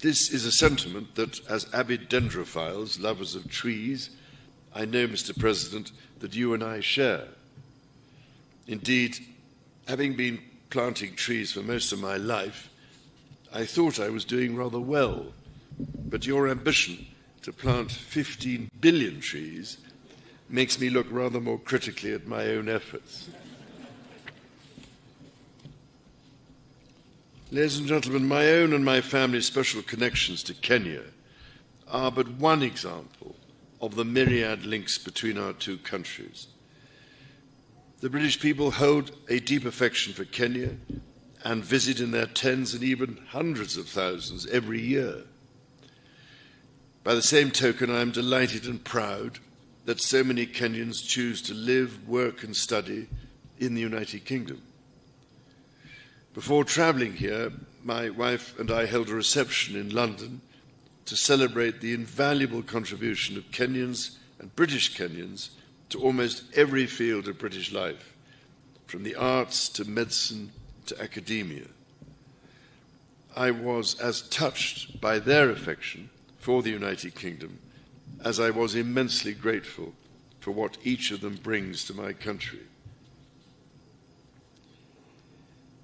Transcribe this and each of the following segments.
This is a sentiment that, as avid dendrophiles, lovers of trees, I know, Mr. President, that you and I share. Indeed, having been planting trees for most of my life, I thought I was doing rather well. But your ambition to plant 15 billion trees makes me look rather more critically at my own efforts. Ladies and gentlemen, my own and my family's special connections to Kenya are but one example of the myriad links between our two countries. The British people hold a deep affection for Kenya and visit in their tens and even hundreds of thousands every year. By the same token, I am delighted and proud that so many Kenyans choose to live, work and study in the United Kingdom. Before travelling here, my wife and I held a reception in London to celebrate the invaluable contribution of Kenyans and British Kenyans to almost every field of British life, from the arts to medicine to academia. I was as touched by their affection for the United Kingdom as I was immensely grateful for what each of them brings to my country.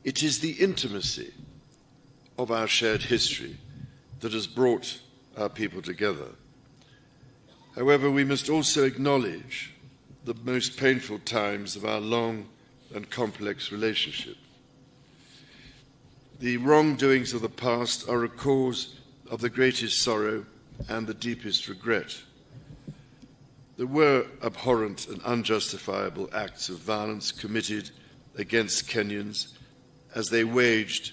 It is the intimacy of our shared history that has brought our people together. However, we must also acknowledge the most painful times of our long and complex relationship. The wrongdoings of the past are a cause of the greatest sorrow and the deepest regret. There were abhorrent and unjustifiable acts of violence committed against Kenyans as they waged,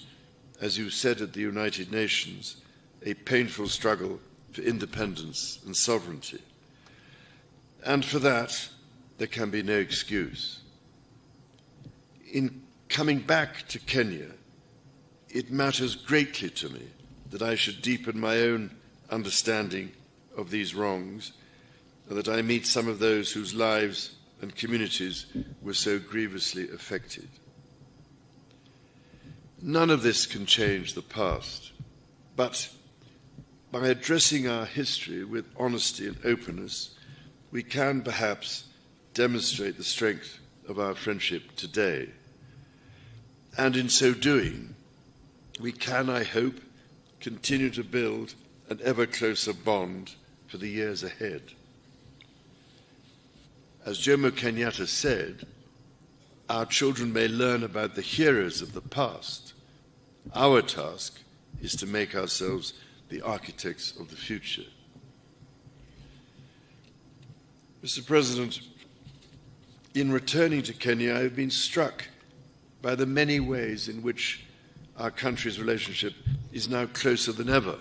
as you said at the United Nations, a painful struggle for independence and sovereignty. And for that, there can be no excuse. In coming back to Kenya, it matters greatly to me that I should deepen my own understanding of these wrongs and that I meet some of those whose lives and communities were so grievously affected. None of this can change the past, but by addressing our history with honesty and openness, we can perhaps demonstrate the strength of our friendship today. And in so doing, we can, I hope, continue to build an ever closer bond for the years ahead. As Jomo Kenyatta said, our children may learn about the heroes of the past. Our task is to make ourselves the architects of the future. Mr. President, in returning to Kenya, I have been struck by the many ways in which our country's relationship is now closer than ever.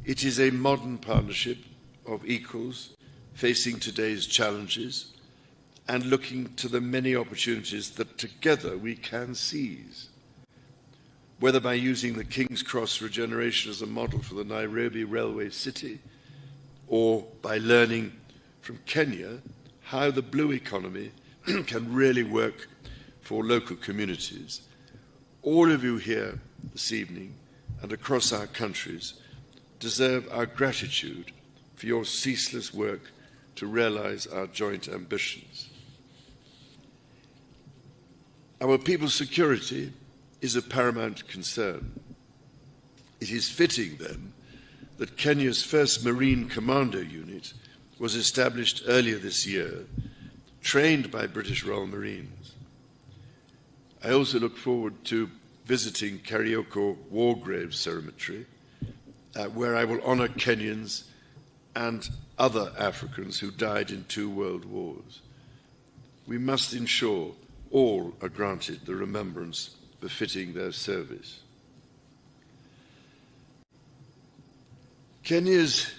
It is a modern partnership of equals facing today's challenges and looking to the many opportunities that together we can seize. Whether by using the King's Cross regeneration as a model for the Nairobi railway city, or by learning from Kenya how the blue economy can really work for local communities, all of you here this evening and across our countries deserve our gratitude for your ceaseless work to realize our joint ambitions. Our people's security is a paramount concern. It is fitting, then, that Kenya's first Marine Commando unit was established earlier this year, trained by British Royal Marines. I also look forward to visiting Karioko War Graves Cemetery, where I will honour Kenyans and other Africans who died in 2 world wars. We must ensure all are granted the remembrance befitting their service. Kenya's